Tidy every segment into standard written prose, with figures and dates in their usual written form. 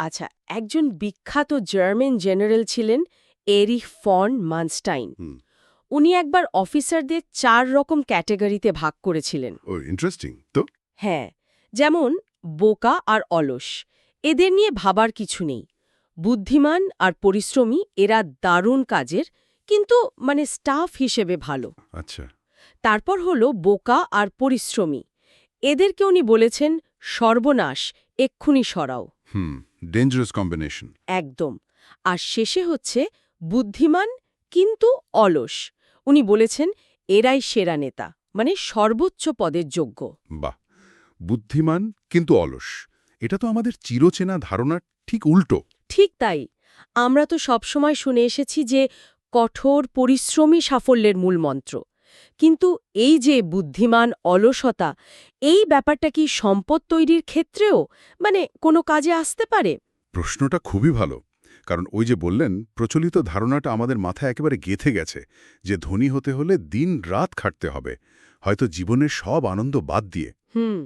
আচ্ছা, একজন বিখ্যাত জার্মান জেনারেল ছিলেন এরিখ ফন মানস্টাইন। হুম। উনি একবার অফিসারদের 4 রকম ক্যাটেগরিতে ভাগ করেছিলেন। ও ইন্টারেস্টিং তো। হ্যাঁ, যেমন বোকা আর অলস, এদের নিয়ে ভাবার কিছু নেই। বুদ্ধিমান আর পরিশ্রমী, এরা দারুণ কাজের, কিন্তু স্টাফ হিসেবে ভালো। আচ্ছা। তারপর হলো বোকা আর পরিশ্রমী, এদেরকে উনি বলেছেন সর্বনাশ, এক্ষুনি সরাও। Dangerous combination. একদম। আর শেষে হচ্ছে বুদ্ধিমান কিন্তু অলস, উনি বলেছেন এরাই সেরা নেতা, সর্বোচ্চ পদের যোগ্য। বাহ, বুদ্ধিমান কিন্তু অলস, এটা তো আমাদের চিরচেনা ধারণার ঠিক উল্টো। ঠিক তাই। আমরা তো সবসময় শুনে এসেছি যে কঠোর পরিশ্রমী সাফল্যের মূল মন্ত্র। কিন্তু এই যে বুদ্ধিমান অলসতা, এই ব্যাপারটা কি সম্পদ তৈরির ক্ষেত্রেও কোনো কাজে আসতে পারে? প্রশ্নটা খুবই ভালো, কারণ ওই যে বললেন, প্রচলিত ধারণাটা আমাদের মাথায় একেবারে গেঁথে গেছে যে ধনী হতে হলে দিন রাত খাটতে হবে, হয়তো জীবনের সব আনন্দ বাদ দিয়ে। হুম।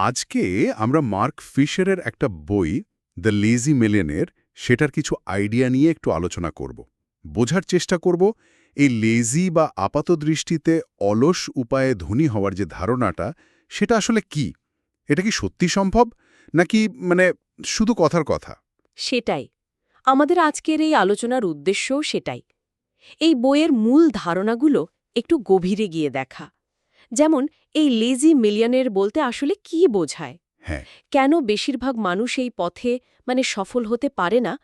আজকে আমরা মার্ক ফিশারের একটা বই দ্য লেজি মিলিয়নেয়ার, সেটার কিছু আইডিয়া নিয়ে একটু আলোচনা করব। বোঝার চেষ্টা করব এই লেজি বা আপাতদৃষ্টিতে অলস উপায়ে ধনী হওয়ার যে ধারণাটা, সেটা আসলে কি। এটা কি সত্যি সম্ভব, নাকি শুধু কথার কথা? সেটাই আমাদের আজকের এই আলোচনার উদ্দেশ্যও সেটাই। এই বইয়ের মূল ধারণাগুলো একটু গভীরে গিয়ে দেখা। যেমন এই লেজি মিলিয়নের বলতে আসলে কি বোঝায়, হ্যাঁ। কেন বেশিরভাগ মানুষ এই পথে সফল হতে পারে না,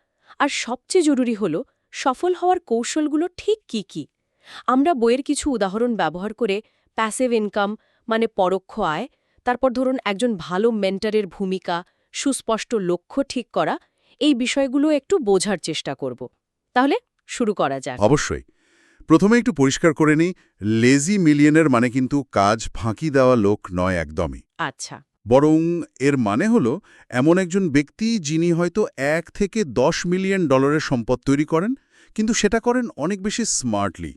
আর সবচেয়ে জরুরি হলো সফল হওয়ার কৌশলগুলো ঠিক কি কি। আমরা বইয়ের কিছু উদাহরণ ব্যবহার করে প্যাসিভ ইনকাম, পরোক্ষ আয়, তারপর ধরুন একজন ভালো মেন্টরের ভূমিকা, সুস্পষ্ট লক্ষ্য ঠিক করা, এই বিষয়গুলো একটু বোঝার চেষ্টা করব। তাহলে শুরু করা যাক। অবশ্যই। প্রথমে একটু পরিষ্কার করে নিই, লেজি মিলিয়নের মানে কিন্তু কাজ ফাঁকি দেওয়া লোক নয় একদমই। আচ্ছা। বরং এর মানে হলো এমন একজন ব্যক্তি যিনি হয়তো 1 থেকে 10 মিলিয়ন ডলারের সম্পদ তৈরি করেন, কিন্তু সেটা করেন অনেক বেশি স্মার্টলি,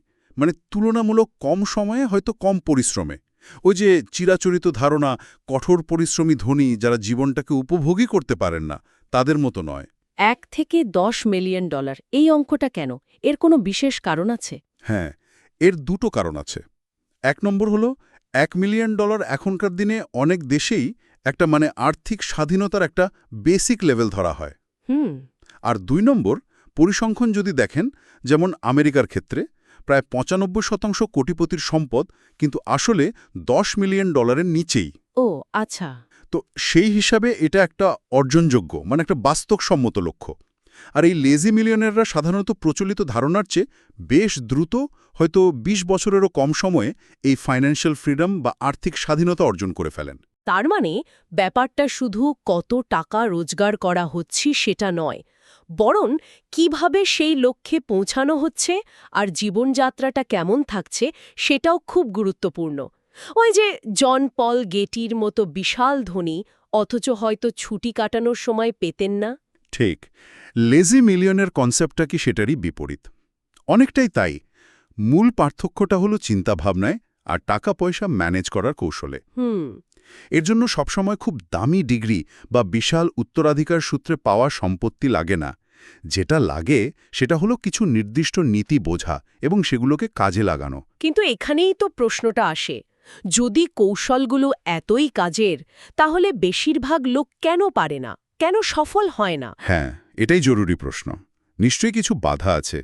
তুলনামূলক কম সময়ে, হয়তো কম পরিশ্রমে। ওই যে চিরাচরিত ধারণা, কঠোর পরিশ্রমী ধনী যারা জীবনটাকে উপভোগী করতে পারেন না, তাদের মতো নয়। 1 থেকে 10 মিলিয়ন ডলার, এই অঙ্কটা কেন? এর কোনো বিশেষ কারণ আছে? হ্যাঁ, এর দুটো কারণ আছে। 1 নম্বর হলো, 1 মিলিয়ন ডলার এখনকার দিনে অনেক দেশেই একটা আর্থিক স্বাধীনতার একটা বেসিক লেভেল ধরা হয়। হুম। আর 2 নম্বর, পরিসংখ্যান যদি দেখেন, যেমন আমেরিকার ক্ষেত্রে প্রায় 95% কোটিপতির সম্পদ কিন্তু আসলে 10 মিলিয়ন ডলারের নিচেই। ও আচ্ছা। তো সেই হিসাবে এটা একটা অর্জনযোগ্য, একটা বাস্তবসম্মত লক্ষ্য। আর এই লেজি মিলিয়নেররা সাধারণত প্রচলিত ধারণার চেয়ে বেশ দ্রুত, হয়তো 20 বছরেরও কম সময়ে এই ফাইন্যান্সিয়াল ফ্রিডম বা আর্থিক স্বাধীনতা অর্জন করে ফেলেন। তার ব্যাপারটা শুধু কত টাকা রোজগার করা হচ্ছে সেটা নয়, বরং কিভাবে সেই লক্ষ্যে পৌঁছানো হচ্ছে আর জীবনযাত্রাটা কেমন থাকছে সেটাও খুব গুরুত্বপূর্ণ। ওই যে জন পল গেটির মতো বিশাল ধনী, অথচ হয়তো ছুটি কাটানোর সময় পেতেন না। ঠিক, লেজি মিলিয়নের কনসেপ্টটা কি সেটারই বিপরীত। অনেকটাই তাই। মূল পার্থক্যটা হলো চিন্তাভাবনায় আর টাকা পয়সা ম্যানেজ করার কৌশলে। এর জন্য সবসময় খুব দামি ডিগ্রি বা বিশাল উত্তরাধিকার সূত্রে পাওয়া সম্পত্তি লাগে না। যেটা লাগে সেটা হলো কিছু নির্দিষ্ট নীতি বোঝা এবং সেগুলোকে কাজে লাগানো। কিন্তু এখানেই তো প্রশ্নটা আসে, যদি কৌশলগুলো এতই কাজের, তাহলে বেশিরভাগ লোক কেন পারে না, কেন সফল হয় না? হ্যাঁ, এটাই জরুরি প্রশ্ন। নিশ্চয়ই কিছু বাধা আছে।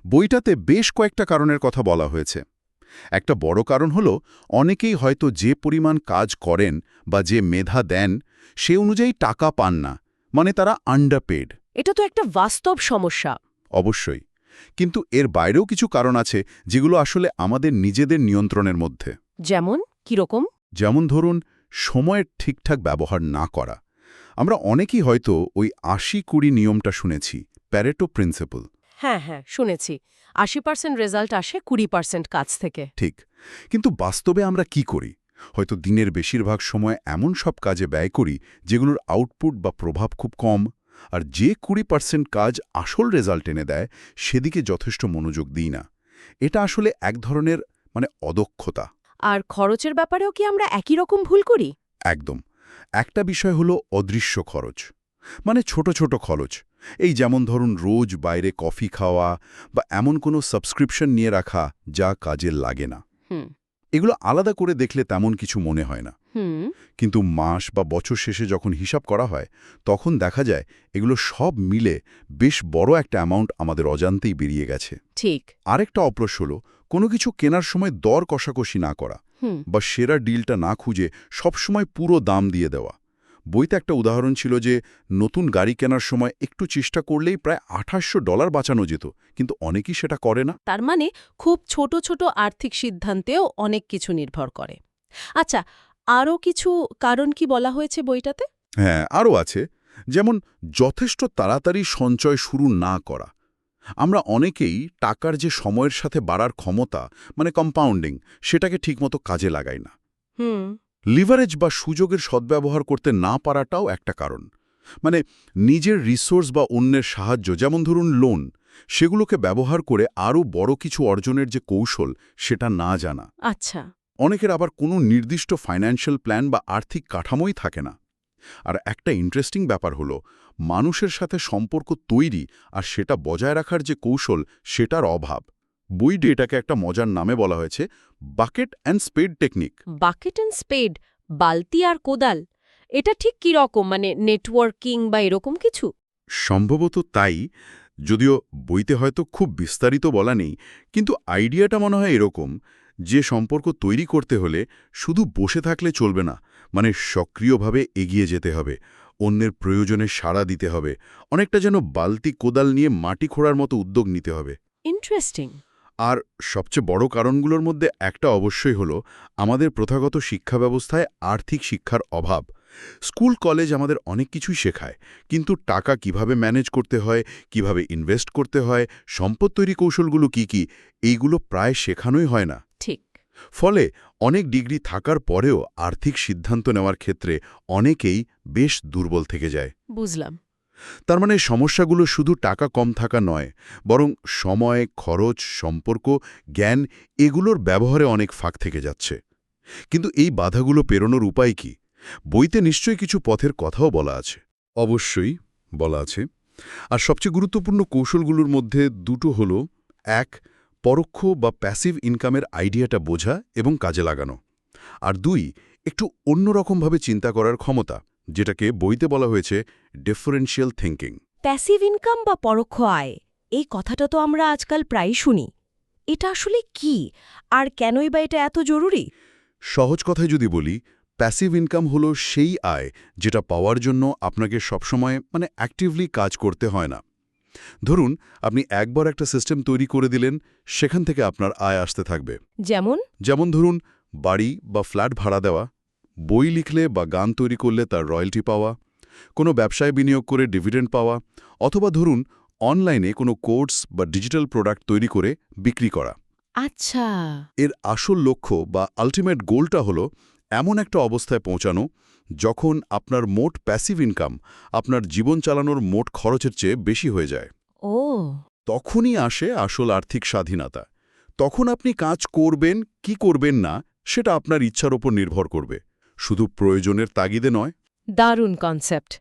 বইটাতে বেশ কয়েকটা কারণের কথা বলা হয়েছে। একটা বড় কারণ হলো, অনেকেই হয়তো যে পরিমাণ কাজ করেন বা যে মেধা দেন সে অনুযায়ী টাকা পান না, তারা আন্ডারপেড। এটা তো একটা বাস্তব সমস্যা। অবশ্যই। কিন্তু এর বাইরেও কিছু কারণ আছে যেগুলো আসলে আমাদের নিজেদের নিয়ন্ত্রণের মধ্যে। যেমন কিরকম? যেমন ধরুন, সময়ের ঠিকঠাক ব্যবহার না করা। আমরা অনেকেই হয়তো ওই ৮০-২০ নিয়মটা শুনেছি, প্যারেটো প্রিন্সিপল। হ্যাঁ হ্যাঁ, শুনেছি। ৮০% রেজাল্ট আসে ২০% কাজ থেকে। ঠিক। কিন্তু বাস্তবে আমরা কি করি? হয়তো দিনের বেশিরভাগ সময় এমন সব কাজে ব্যয় করি যেগুলোর আউটপুট বা প্রভাব খুব কম, আর যে ২০% কাজ আসল রেজাল্ট এনে দেয় সেদিকে যথেষ্ট মনোযোগ দিই না। এটা আসলে এক ধরনের মানে অদক্ষতা। আর খরচের ব্যাপারেও কি আমরা একই রকম ভুল করি? একদম। একটা বিষয় হলো অদৃশ্য খরচ, মানে ছোট ছোট খরচ। এই যেমন ধরুন রোজ বাইরে কফি খাওয়া বা এমন কোনো সাবস্ক্রিপশন নিয়ে রাখা যা কাজে লাগে না। হুম এগুলো আলাদা করে দেখলে তেমন কিছু মনে হয় না, হুম কিন্তু মাস বা বছর শেষে যখন হিসাব করা হয় তখন দেখা যায় এগুলো সব মিলে বেশ বড় একটা অ্যামাউন্ট আমাদের অজান্তেই বেরিয়ে গেছে। ঠিক। আরেকটা অপ্রশ হলো কোনো কিছু কেনার সময় দর কষাকষি না করা হুম বা সেরা ডিলটা না খুঁজে সবসময় পুরো দাম দিয়ে দেওয়া। বইতে একটা উদাহরণ ছিল যে নতুন গাড়ি কেনার সময় একটু চেষ্টা করলেই প্রায় $2800 বাঁচানো যেত, কিন্তু অনেকেই সেটা করে না। তার মানে খুব ছোট ছোট আর্থিক সিদ্ধান্তেও অনেক কিছু নির্ভর করে। আচ্ছা, আরও কিছু কারণ কি বলা হয়েছে বইটাতে? হ্যাঁ, আরও আছে। যেমন যথেষ্ট তাড়াতাড়ি সঞ্চয় শুরু না করা। আমরা অনেকেই টাকার যে সময়ের সাথে বাড়ার ক্ষমতা, মানে কম্পাউন্ডিং, সেটাকে ঠিকমতো কাজে লাগাই না। হুম লিভারেজ বা সুযোগের সদ্ব্যবহার করতে না পারাটাও একটা কারণ। মানে নিজের রিসোর্স বা অন্যের সাহায্য, যেমন ধরুন লোন, সেগুলোকে ব্যবহার করে আরও বড় কিছু অর্জনের যে কৌশল, সেটা না জানা। আচ্ছা। অনেকের আবার কোনো নির্দিষ্ট ফাইন্যান্সিয়াল প্ল্যান বা আর্থিক কাঠামোই থাকে না। আর একটা ইন্টারেস্টিং ব্যাপার হলো মানুষের সাথে সম্পর্ক তৈরি আর সেটা বজায় রাখার যে কৌশল, সেটার অভাব। বইটি এটাকে একটা মজার নামে বলা হয়েছে bucket and spade technique. Bucket and spade, বালতি আর কোদাল, এটা ঠিক কি রকম, মানে নেটওয়ার্কিং বা এরকম কিছু? সম্ভবত তাই, যদিও বইতে হয়তো খুব বিস্তারিত বলা নেই, কিন্তু আইডিয়াটা মনে হয় এরকম যে সম্পর্ক তৈরি করতে হলে শুধু বসে থাকলে চলবে না, মানে সক্রিয়ভাবে এগিয়ে যেতে হবে, অন্যের প্রয়োজনে সাড়া দিতে হবে, অনেকটা যেন বালতি কোদাল নিয়ে মাটি খোঁড়ার মতো উদ্যোগ নিতে হবে। ইন্টারেস্টিং। আর সবচেয়ে বড় কারণগুলোর মধ্যে একটা অবশ্যই হলো আমাদের প্রথাগত শিক্ষা ব্যবস্থায় আর্থিক শিক্ষার অভাব। স্কুল কলেজ আমাদের অনেক কিছুই শেখায়, কিন্তু টাকা কিভাবে ম্যানেজ করতে হয়, কিভাবে ইনভেস্ট করতে হয়, সম্পদ তৈরি কৌশলগুলো কি এইগুলো প্রায় শেখানোই হয় না। ঠিক। ফলে অনেক ডিগ্রি থাকার পরেও আর্থিক সিদ্ধান্ত নেওয়ার ক্ষেত্রে অনেকেই বেশ দুর্বল থেকে যায়। বুঝলাম। তার মানে সমস্যাগুলো শুধু টাকা কম থাকা নয়, বরং সময়, খরচ, সম্পর্ক, জ্ঞান, এগুলোর ব্যবহারে অনেক ফাঁক থেকে যাচ্ছে। কিন্তু এই বাধাগুলো পেরোনোর উপায় কি? বইতে নিশ্চয়ই কিছু পথের কথাও বলা আছে। অবশ্যই বলা আছে। আর সবচেয়ে গুরুত্বপূর্ণ কৌশলগুলোর মধ্যে দুটো হলো: ১. পরোক্ষ বা প্যাসিভ ইনকামের আইডিয়াটা বোঝা এবং কাজে লাগানো। আর ২. একটু অন্যরকমভাবে চিন্তা করার ক্ষমতা, যেটাকে বইতে বলা হয়েছে ডিফারেনশিয়াল থিঙ্কিং। প্যাসিভ ইনকাম বা পরোক্ষ আয়, এই কথাটা তো আমরা আজকাল প্রায়ই শুনি। এটা আসলে কি, আর কেনই বা এটা এত জরুরি? সহজ কথায় যদি বলি, প্যাসিভ ইনকাম হলো সেই আয় যেটা পাওয়ার জন্য আপনাকে সবসময় অ্যাক্টিভলি কাজ করতে হয় না। ধরুন আপনি একবার একটা সিস্টেম তৈরি করে দিলেন, সেখান থেকে আপনার আয় আসতে থাকবে। যেমন? যেমন ধরুন বাড়ি বা ফ্ল্যাট ভাড়া দেওয়া, বই লিখলে বা গান তৈরি করলে তার রয়্যালটি পাওয়া, কোনো ব্যবসায় বিনিয়োগ করে ডিভিডেন্ড পাওয়া, অথবা ধরুন অনলাইনে কোনো কোর্স বা ডিজিটাল প্রোডাক্ট তৈরি করে বিক্রি করা। আচ্ছা। এর আসল লক্ষ্য বা আল্টিমেট গোলটা হলো এমন একটা অবস্থায় পৌঁছানো যখন আপনার মোট প্যাসিভ ইনকাম আপনার জীবন চালানোর মোট খরচের চেয়ে বেশি হয়ে যায়। ও। তখনই আসে আসল আর্থিক স্বাধীনতা। তখন আপনি কাজ করবেন কি করবেন না সেটা আপনার ইচ্ছার ওপর নির্ভর করবে, শুধু প্রয়োজনের তাগিদে নয়। দারুণ কনসেপ্ট।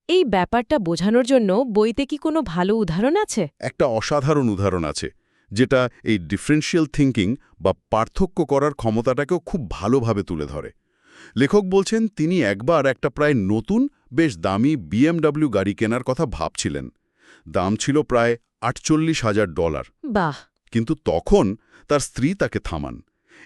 এই ব্যাপারটা বোঝানোর জন্য বইতে কি কোনো ভালো উদাহরণ আছে? একটা অসাধারণ উদাহরণ আছে, যেটা এই ডিফারেনশিয়াল থিঙ্কিং বা পার্থক্য করার ক্ষমতাটাকেও খুব ভালোভাবে তুলে ধরে। লেখক বলছেন তিনি একবার একটা প্রায় নতুন, বেশ দামি BMW গাড়ি কেনার কথা ভাবছিলেন। দাম ছিল প্রায় $48,000। বাহ। কিন্তু তখন তার স্ত্রী তাকে থামান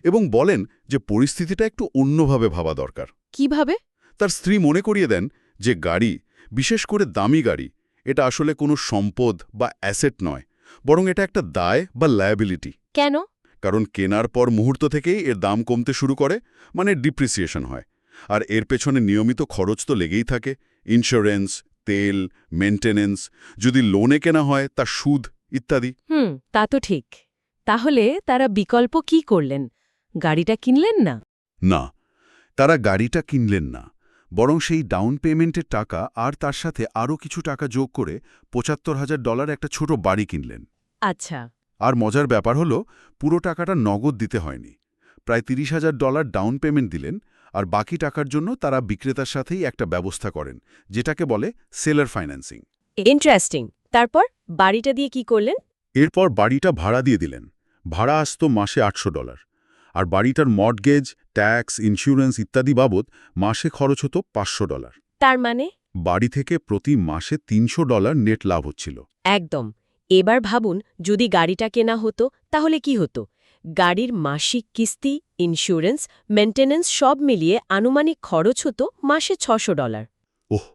এবং বলেন যে পরিস্থিতিটা একটু অন্যভাবে ভাবা দরকার। কিভাবে? তার স্ত্রী মনে করিয়ে দেন যে গাড়ি, বিশেষ করে দামি গাড়ি, এটা আসলে কোনো সম্পদ বা অ্যাসেট নয়, বরং এটা একটা দায় বা লায়াবিলিটি। কেন? কারণ কেনার পর মুহূর্ত থেকেই এর দাম কমতে শুরু করে, মানে ডিপ্রিসিয়েশন হয়। আর এর পেছনে নিয়মিত খরচ তো লেগেই থাকে, ইন্স্যুরেন্স, তেল, মেন্টেনেন্স, যদি লোনে কেনা হয় তার সুদ ইত্যাদি। তা তো ঠিক। তাহলে তারা বিকল্প কি করলেন? গাড়িটা কিনলেন না? না, তারা গাড়িটা কিনলেন না, বরং সেই ডাউন পেমেন্টের টাকা আর তার সাথে আরও কিছু টাকা যোগ করে $75,000 একটা ছোট বাড়ি কিনলেন। আচ্ছা। আর মজার ব্যাপার হলো পুরো টাকাটা নগদ দিতে হয়নি। প্রায় $30,000 ডাউন পেমেন্ট দিলেন, আর বাকি টাকার জন্য তারা বিক্রেতার সাথেই একটা ব্যবস্থা করেন, যেটাকে বলে সেলার ফাইন্যান্সিং। ইন্টারেস্টিং। তারপর বাড়িটা দিয়ে কি করলেন? এরপর বাড়িটা ভাড়া দিয়ে দিলেন। ভাড়া আসতো মাসে $800, আর বাড়িটার মর্টগেজ, ট্যাক্স, ইন্স্যুরেন্স ইত্যাদি বাবদ মাসে খরচ হতো $500। তার মানে? বাড়ি থেকে প্রতি মাসে $300 নেট লাভ হচ্ছিল। একদম। এবার ভাবুন, যদি গাড়িটা কেনা হতো তাহলে কি হতো? গাড়ির মাসিক কিস্তি, ইন্স্যুরেন্স, মেন্টেন্যান্স সব মিলিয়ে আনুমানিক খরচ হতো মাসে $600। ওহ,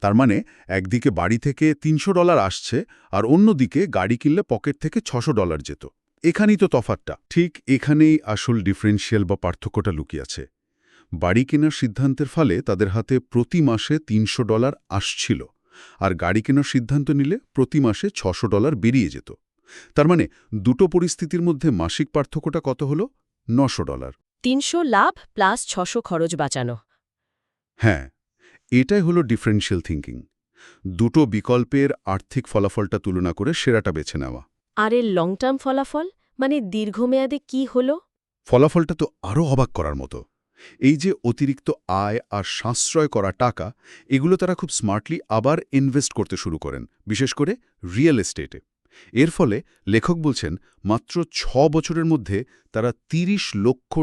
তার মানে একদিকে বাড়ি থেকে $300 আসছে, আর অন্যদিকে গাড়ি কিনলে পকেট থেকে $600 যেত। এখানেই তো তফাৎটা। ঠিক এখানেই আসল ডিফারেন্সিয়াল বা পার্থক্যটা লুকিয়ে আছে। বাড়ি কেনার সিদ্ধান্তের ফলে তাদের হাতে প্রতি মাসে $300 আসছিল, আর গাড়ি কেনার সিদ্ধান্ত নিলে প্রতি মাসে $600 বেরিয়ে যেত। তার মানে দুটো পরিস্থিতির মধ্যে মাসিক পার্থক্যটা কত হলো? $900। 300 লাভ প্লাস 600 খরচ বাঁচানো। হ্যাঁ, এটাই হলো ডিফারেন্সিয়াল থিঙ্কিং। দুটো বিকল্পের আর্থিক ফলাফলটা তুলনা করে সেরাটা বেছে নেওয়া। আর এর লং টার্ম ফলাফল, মানে দীর্ঘমেয়াদে কি হলো? ফলাফলটা তো আরও অবাক করার মতো। এই যে অতিরিক্ত আয় আর সাশ্রয় করা টাকা, এগুলো তারা খুব স্মার্টলি আবার ইনভেস্ট করতে শুরু করেন, বিশেষ করে রিয়েল এস্টেটে। এর ফলে লেখক বলছেন মাত্র 6 বছরের মধ্যে তারা $30 লক্ষ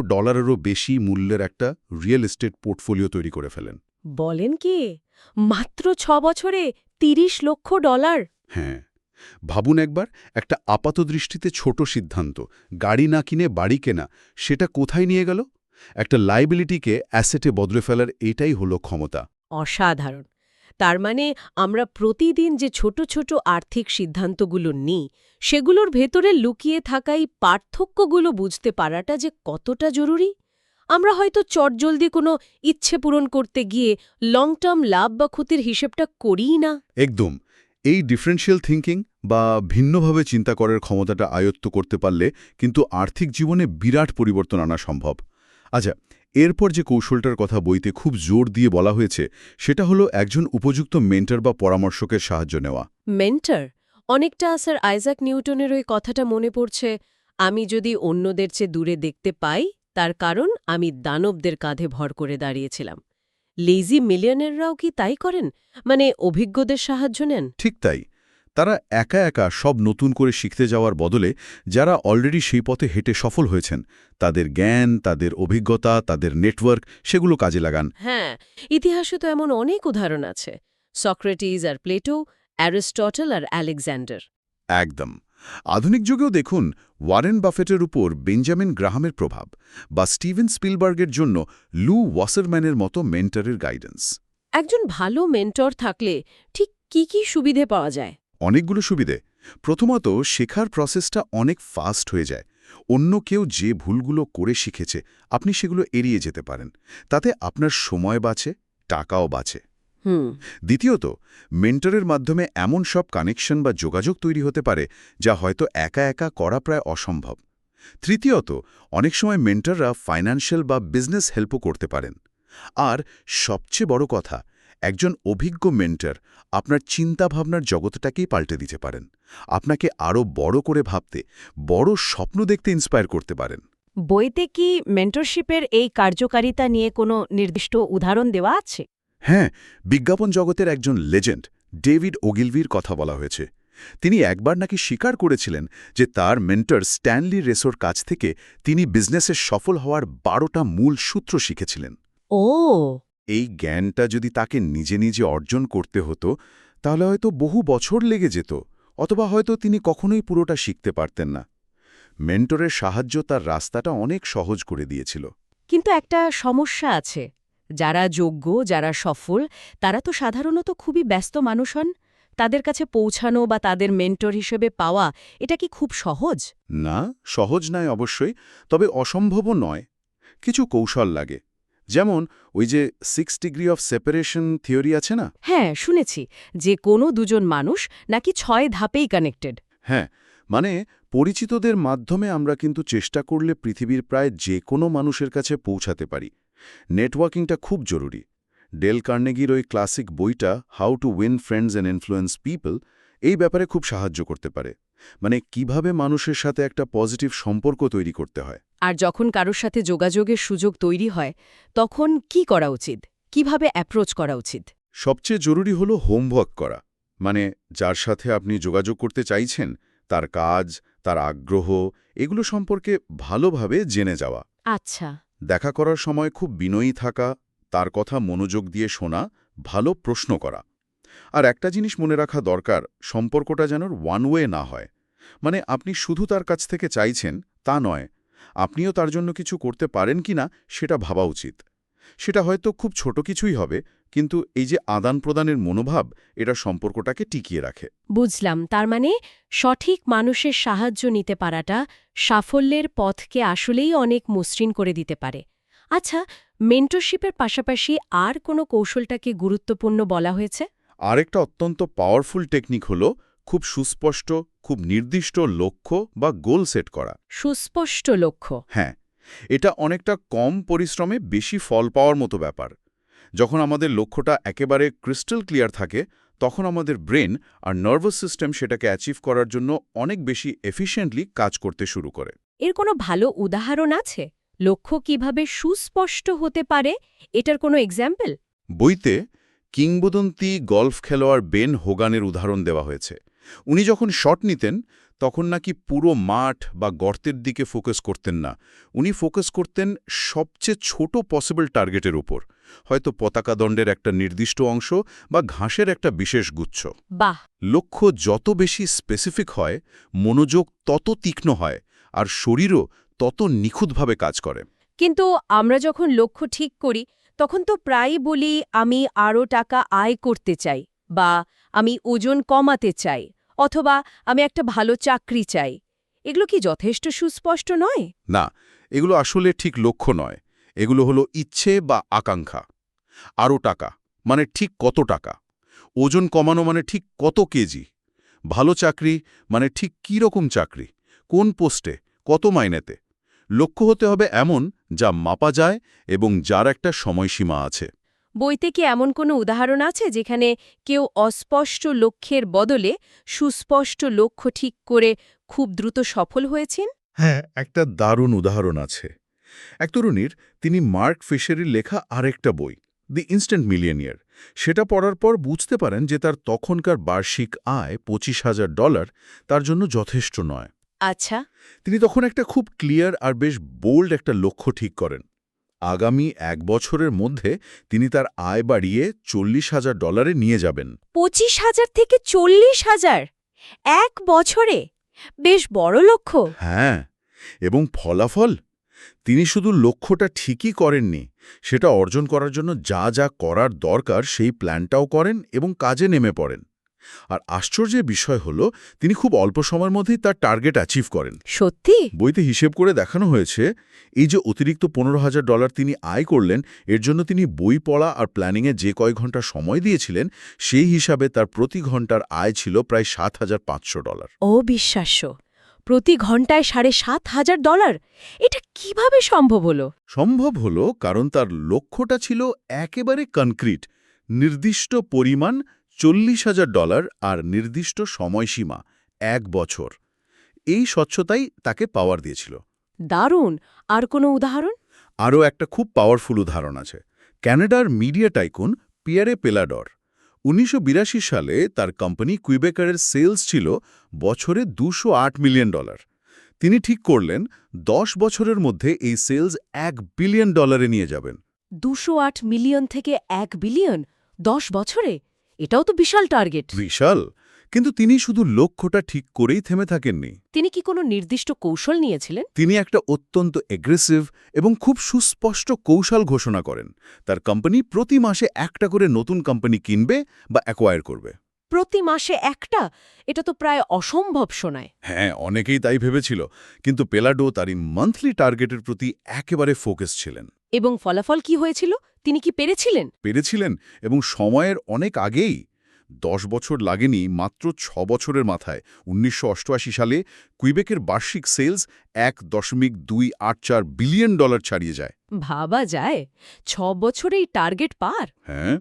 বেশি মূল্যের একটা রিয়েল এস্টেট পোর্টফোলিও তৈরি করে ফেলেন। বলেন কি? মাত্র 6 বছরে $30 লক্ষ? হ্যাঁ, ভাবুন একবার, একটা আপাতদৃষ্টিতে ছোট সিদ্ধান্ত, গাড়ি না কিনে বাড়ি কেনা, সেটা কোথায় নিয়ে গেল? একটা লাইবিলিটিকে অ্যাসেটে বদলে ফেলার এটাই হলো ক্ষমতা। অসাধারণ। তার মানে আমরা প্রতিদিন যে ছোট ছোট আর্থিক সিদ্ধান্তগুলো নিই, সেগুলোর ভেতরে লুকিয়ে থাকা এই পার্থক্যগুলো বুঝতে পারাটা যে কতটা জরুরি। আমরা হয়তো চটজলদি কোনো ইচ্ছে পূরণ করতে গিয়ে লং টার্ম লাভ বা ক্ষতির হিসেবটা করিই না। একদম। এই ডিফারেন্সিয়াল থিঙ্কিং বা ভিন্নভাবে চিন্তা করার ক্ষমতাটা আয়ত্ত করতে পারলে কিন্তু আর্থিক জীবনে বিরাট পরিবর্তন আনা সম্ভব। আচ্ছা, এরপর যে কৌশলটার কথা বইতে খুব জোর দিয়ে বলা হয়েছে, সেটা হলো একজন উপযুক্ত মেন্টর বা পরামর্শকের সাহায্য নেওয়া। মেন্টর? অনেকটা স্যার আইজাক নিউটনের ওই কথাটা মনে পড়ছে, আমি যদি অন্যদের চেয়ে দূরে দেখতে পাই, তার কারণ আমি দানবদের কাঁধে ভর করে দাঁড়িয়েছিলাম। লেজি মিলিয়নেররাও কি তাই করেন? মানে অভিজ্ঞদের সাহায্য নেন? ঠিক তাই। তারা একা একা সব নতুন করে শিখতে যাওয়ার বদলে যারা অলরেডি সেই পথে হেঁটে সফল হয়েছেন, তাদের জ্ঞান, তাদের অভিজ্ঞতা, তাদের নেটওয়ার্ক, সেগুলো কাজে লাগান। হ্যাঁ, ইতিহাসে তো এমন অনেক উদাহরণ আছে। সক্রেটিস আর প্লেটো, অ্যারিস্টটল আর আলেকজান্ডার। একদম। আধুনিক যুগেও দেখুন ওয়ারেন বাফেটের উপর বেঞ্জামিন গ্রাহামের প্রভাব, বা স্টিভেন স্পিলবার্গের জন্য লু ওয়াসারম্যানের মতো মেন্টরের গাইডেন্স। একজন ভালো মেন্টর থাকলে ঠিক কি কি সুবিধে পাওয়া যায়? অনেকগুলো সুবিধে। প্রথমত, শেখার প্রসেসটা অনেক ফাস্ট হয়ে যায়। অন্য কেউ যে ভুলগুলো করে শিখেছে, আপনি সেগুলো এড়িয়ে যেতে পারেন। তাতে আপনার সময় বাঁচে, টাকাও বাঁচে। দ্বিতীয়ত, মেন্টরের মাধ্যমে এমন সব কানেকশন বা যোগাযোগ তৈরি হতে পারে যা হয়তো একা একা করা প্রায় অসম্ভব। তৃতীয়ত, অনেক সময় মেন্টররা ফাইন্যান্সিয়াল বা বিজনেস হেল্পও করতে পারেন। আর সবচেয়ে বড় কথা, একজন অভিজ্ঞ মেন্টর আপনার চিন্তাভাবনার জগৎটাকেই পাল্টে দিতে পারেন। আপনাকে আরও বড় করে ভাবতে, বড় স্বপ্ন দেখতে ইন্সপায়ার করতে পারেন। বইতে কি মেন্টরশিপের এই কার্যকারিতা নিয়ে কোনো নির্দিষ্ট উদাহরণ দেওয়া আছে? হ্যাঁ, বিজ্ঞাপন জগতের একজন লেজেন্ড ডেভিড ওগিলভির কথা বলা হয়েছে। তিনি একবার নাকি স্বীকার করেছিলেন যে তার মেন্টর স্ট্যানলি রেসোর কাছ থেকে তিনি বিজনেসে সফল হওয়ার 12টা মূল সূত্র শিখেছিলেন। ও, এই জ্ঞানটা যদি তাকে নিজে নিজে অর্জন করতে হতো, তাহলে হয়তো বহু বছর লেগে যেত, অথবা হয়তো তিনি কখনোই পুরোটা শিখতে পারতেন না। মেন্টরের সাহায্য তার রাস্তাটা অনেক সহজ করে দিয়েছিল। কিন্তু একটা সমস্যা আছে। যারা যোগ্য, যারা সফল, তারা তো সাধারণত খুবই ব্যস্ত মানুষ হন। তাদের কাছে পৌঁছানো বা তাদের মেন্টর হিসেবে পাওয়া, এটা কি খুব সহজ? না, সহজ নয় অবশ্যই, তবে অসম্ভবও নয়। কিছু কৌশল লাগে। যেমন ওই যে 6 ডিগ্রি অফ সেপারেশন থিওরি আছে না? হ্যাঁ, শুনেছি যে কোনো দুজন মানুষ নাকি 6 ধাপেই কানেক্টেড। হ্যাঁ, মানে পরিচিতদের মাধ্যমে আমরা কিন্তু চেষ্টা করলে পৃথিবীর প্রায় যে কোনো মানুষের কাছে পৌঁছাতে পারি। নেটওয়ার্কিংটা খুব জরুরি। ডেল কার্নেগির ওই ক্লাসিক বইটা how to win friends and influence people এই ব্যাপারে খুব সাহায্য করতে পারে। মানে কিভাবে মানুষের সাথে একটা পজিটিভ সম্পর্ক তৈরি করতে হয়। আর যখন কারোর সাথে যোগাযোগের সুযোগ তৈরি হয় তখন কি করা উচিত, কিভাবে অ্যাপ্রোচ করা উচিত? সবচেয়ে জরুরি হলো হোমওয়ার্ক করা, মানে যার সাথে আপনি যোগাযোগ করতে চাইছেন তার কাজ, তার আগ্রহ, এগুলো সম্পর্কে ভালোভাবে জেনে যাওয়া। আচ্ছা। দেখা করার সময় খুব বিনয়ী থাকা, তার কথা মনোযোগ দিয়ে শোনা, ভালো প্রশ্ন করা। আর একটা জিনিস মনে রাখা দরকার, সম্পর্কটা যেন ওয়ান ওয়ে না হয়। মানে আপনি শুধু তার কাছ থেকে চাইছেন তা নয়, আপনিও তার জন্য কিছু করতে পারেন কিনা সেটা ভাবা উচিত। সেটা হয়তো খুব ছোট কিছুই হবে, কিন্তু এই যে আদান প্রদানের মনোভাব, এটা সম্পর্কটাকে টিকিয়ে রাখে। বুঝলাম, তার মানে সঠিক মানুষের সাহায্য নিতে পারাটা সাফল্যের পথকে আসলেই অনেক মসৃণ করে দিতে পারে। আচ্ছা, মেন্টরশিপের পাশাপাশি আর কোনো কৌশলটাকে গুরুত্বপূর্ণ বলা হয়েছে? আরেকটা অত্যন্ত পাওয়ারফুল টেকনিক হলো খুব সুস্পষ্ট, খুব নির্দিষ্ট লক্ষ্য বা গোল সেট করা। সুস্পষ্ট লক্ষ্য। হ্যাঁ, এটা অনেকটা কম পরিশ্রমে বেশি ফল পাওয়ার মতো ব্যাপার। যখন আমাদের লক্ষ্যটা একেবারে ক্রিস্টাল ক্লিয়ার থাকে, তখন আমাদের ব্রেন আর নার্ভাস সিস্টেম সেটাকে অ্যাচিভ করার জন্য অনেক বেশি এফিশিয়েন্টলি কাজ করতে শুরু করে। এর কোনো ভালো উদাহরণ আছে? লক্ষ্য কিভাবে সুস্পষ্ট হতে পারে, এটার কোনো এক্সাম্পল? বইতে কিংবদন্তি গল্ফ খেলোয়াড় বেন হোগানের উদাহরণ দেওয়া হয়েছে। উনি যখন শট নিতেন, তখন নাকি পুরো মাঠ বা গর্তের দিকে ফোকাস করতেন না। উনি ফোকাস করতেন সবচেয়ে ছোট পসিবল টার্গেটের উপর, হয়তো পতাকা দণ্ডের একটা নির্দিষ্ট অংশ বা ঘাসের একটা বিশেষ গুচ্ছ। বাহ! লক্ষ্য যত বেশি স্পেসিফিক হয়, মনোযোগ তত তীক্ষ্ণ হয়, আর শরীরও তত নিখুঁতভাবে কাজ করে। কিন্তু আমরা যখন লক্ষ্য ঠিক করি তখন তো প্রায়ই বলি আমি আরও টাকা আয় করতে চাই, বা আমি ওজন কমাতে চাই, অথবা আমি একটা ভালো চাকরি চাই। এগুলো কি যথেষ্ট সুস্পষ্ট নয়? না, এগুলো আসলে ঠিক লক্ষ্য নয়। এগুলো হলো ইচ্ছে বা আকাঙ্ক্ষা। আরও টাকা মানে ঠিক কত টাকা? ওজন কমানো মানে ঠিক কত কেজি? ভালো চাকরি মানে ঠিক কী রকম চাকরি? কোন পোস্টে, কত মাইনেতে? লক্ষ্য হতে হবে এমন যা মাপা যায় এবং যার একটা সময়সীমা আছে। বইতে কি এমন কোনো উদাহরণ আছে যেখানে কেউ অস্পষ্ট লক্ষ্যের বদলে সুস্পষ্ট লক্ষ্য ঠিক করে খুব দ্রুত সফল হয়েছেন? হ্যাঁ, একটা দারুণ উদাহরণ আছে। এক তরুণীর, তিনি মার্ক ফিশারির লেখা আরেকটা বই, দি ইনস্ট্যান্ট মিলিয়নিয়ার, সেটা পড়ার পর বুঝতে পারেন যে তার তখনকার বার্ষিক আয় $25,000 তার জন্য যথেষ্ট নয়। আচ্ছা। তিনি তখন একটা খুব ক্লিয়ার আর বেশ বোল্ড একটা লক্ষ্য ঠিক করেন। আগামী 1 বছরের মধ্যে তিনি তার আয় বাড়িয়ে $40,000 নিয়ে যাবেন। 25,000 থেকে 40,000 এক বছরে? বেশ বড় লক্ষ্য। হ্যাঁ, এবং ফলাফল? তিনি শুধু লক্ষ্যটা ঠিকই করেননি, সেটা অর্জন করার জন্য যা যা করার দরকার সেই প্ল্যানটাও করেন এবং কাজে নেমে পড়েন। আর আশ্চর্যের বিষয় হলো, তিনি খুব অল্প সময়ের মধ্যেই তার টার্গেট অ্যাচিভ করেন। সত্যি? বইতে হিসেব করে দেখানো হয়েছে, এই যে অতিরিক্ত $15,000 তিনি আয় করলেন, এর জন্য তিনি বই পড়া আর প্ল্যানিংয়ে যে কয় ঘন্টা সময় দিয়েছিলেন, সেই হিসাবে তার প্রতি ঘন্টার আয় ছিল প্রায় $7,500। অবিশ্বাস্য! প্রতি ঘন্টায় $7,500? এটা কিভাবে সম্ভব হলো? সম্ভব হলো কারণ তার লক্ষ্যটা ছিল একেবারে কনক্রিট, নির্দিষ্ট পরিমাণ $40,000 আর নির্দিষ্ট সময়সীমা 1 বছর। এই স্বচ্ছতাই তাকে পাওয়ার দিয়েছিল। দারুণ! আর কোনো উদাহরণ? আরও একটা খুব পাওয়ারফুল উদাহরণ আছে। ক্যানাডার মিডিয়া টাইকুন পিয়ারে পেলাডর। 1982 সালে তার কোম্পানি কুইবেকারের সেলস ছিল বছরে $208 মিলিয়ন। তিনি ঠিক করলেন 10 বছরের মধ্যে এই সেলস $1 বিলিয়ন নিয়ে যাবেন। 208 মিলিয়ন থেকে 1 বিলিয়ন 10 বছরে? এটাও তো বিশাল টার্গেট। বিশাল! কিন্তু তিনি শুধু লক্ষ্যটা ঠিক করেই থেমে থাকেননি। তিনি কি কোনো নির্দিষ্ট কৌশল নিয়েছিলেন? তিনি একটা অত্যন্ত এগ্রেসিভ এবং খুব সুস্পষ্ট কৌশল ঘোষণা করেন। তার কোম্পানি প্রতি মাসে একটা করে নতুন কোম্পানি কিনবে বা অ্যাকোয়ার করবে। প্রতি মাসে একটা? এটা তো প্রায় অসম্ভব শোনায়। হ্যাঁ, অনেকেই তাই ভেবেছিল, কিন্তু পেলাডো তার এই মান্থলি টার্গেটের প্রতি একেবারে ফোকাস ছিলেন। এবং ফলাফল কি হয়েছিল? তিনি কি পেরেছিলেন? পেরেছিলেন, এবং সময়ের অনেক আগেই। 10 বছর লাগেনি, মাত্র 6 বছরের মাথায় 1988 সালে কুইবেকের বার্ষিক সেলস $1.284 বিলিয়ন ছাড়িয়ে যায়। ভাবা যায়! 6 বছরেই টার্গেট পার? হ্যাঁ,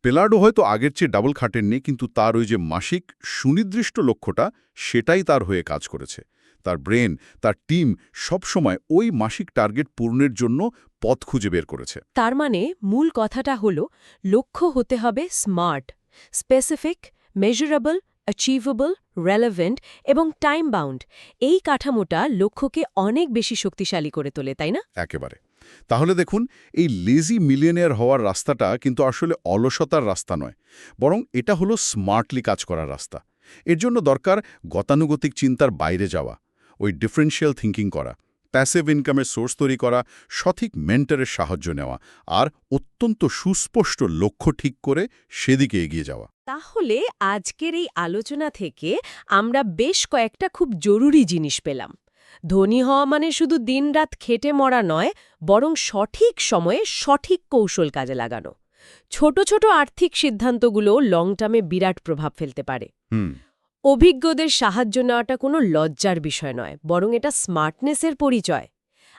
পেলার্ডো হয়তো আগের চেয়ে ডাবল খাটেননি, কিন্তু তার ওই যে মাসিক সুনির্দিষ্ট লক্ষ্যটা, সেটাই তার হয়ে কাজ করেছে। তার ব্রেন, তার টিম সবসময় ওই মাসিক টার্গেট পূরণের জন্য পথ খুঁজে বের করেছে। তার মানে মূল কথাটা হলো লক্ষ্য হতে হবে smart, specific, measurable, achievable, relevant এবং টাইম বাউন্ড। এই কাঠামোটা লক্ষ্যকে অনেক বেশি শক্তিশালী করে তোলে, তাই না? একেবারে। তাহলে দেখুন, এই লেজি মিলিয়নিয়ার হওয়ার রাস্তাটা কিন্তু আসলে অলসতার রাস্তা নয়, বরং এটা হলো স্মার্টলি কাজ করার রাস্তা। এর জন্য দরকার গতানুগতিক চিন্তার বাইরে যাওয়া, ওই ডিফারেন্সিয়াল থিঙ্কিং করা, প্যাসিভ ইনকামের সোর্স তৈরি করা, সঠিক মেন্টরের সাহায্য নেওয়া, আর অত্যন্ত সুস্পষ্ট লক্ষ্য ঠিক করে সেদিকে এগিয়ে যাওয়া। তাহলে আজকের এই আলোচনা থেকে আমরা বেশ কয়েকটা খুব জরুরি জিনিস পেলাম। ধনী হওয়া মানে শুধু দিনরাত খেটে মরা নয়, বরং সঠিক সময়ে সঠিক কৌশল কাজে লাগানো। ছোট ছোট আর্থিক সিদ্ধান্তগুলো লং টার্মে বিরাট প্রভাব ফেলতে পারে। হুম। অভিজ্ঞদের সাহায্য নেওয়াটা কোনো লজ্জার বিষয় নয়, বরং এটা স্মার্টনেসের পরিচয়।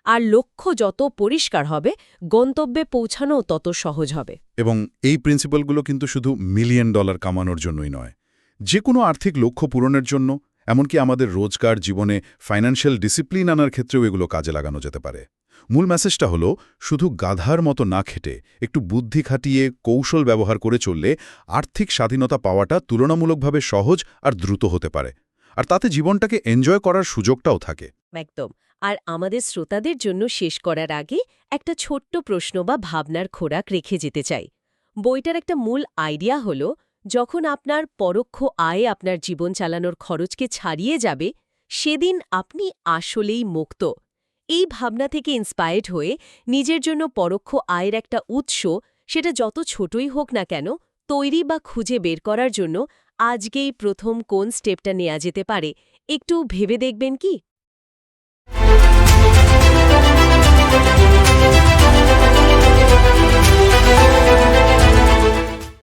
আর লক্ষ্য যত পরিষ্কার হবে, গন্তব্যে পৌঁছানোও তত সহজ হবে। এবং এই প্রিন্সিপালগুলো কিন্তু শুধু $1 মিলিয়ন কামানোর জন্যই নয়, যে কোনো আর্থিক লক্ষ্য পূরণের জন্য, এমনকি আমাদের রোজগার জীবনে ফাইন্যান্সিয়াল ডিসিপ্লিন আনার ক্ষেত্রেও এগুলো কাজে লাগানো যেতে পারে। মূল মেসেজটা হলো, শুধু গাধার মতো না খেটে একটু বুদ্ধি খাটিয়ে কৌশল ব্যবহার করে চললে আর্থিক স্বাধীনতা পাওয়াটা তুলনামূলকভাবে সহজ আর দ্রুত হতে পারে, আর তাতে জীবনটাকে এনজয় করার সুযোগটাও থাকে। একদম। আর আমাদের শ্রোতাদের জন্য শেষ করার আগে একটা ছোট্ট প্রশ্ন বা ভাবনার খোরাক রেখে যেতে চাই। বইটার একটা মূল আইডিয়া হল, যখন আপনার পরোক্ষ আয় আপনার জীবন চালানোর খরচকে ছাড়িয়ে যাবে, সেদিন আপনি আসলেই মুক্ত। এই ভাবনা থেকে ইন্সপায়ার্ড হয়ে নিজের জন্য পরোক্ষ আয়ের একটা উৎস, সেটা যত ছোটই হোক না কেন, তৈরি বা খুঁজে বের করার জন্য আজকেই প্রথম কোন স্টেপটা নেওয়া যেতে পারে একটু ভেবে দেখবেন কি?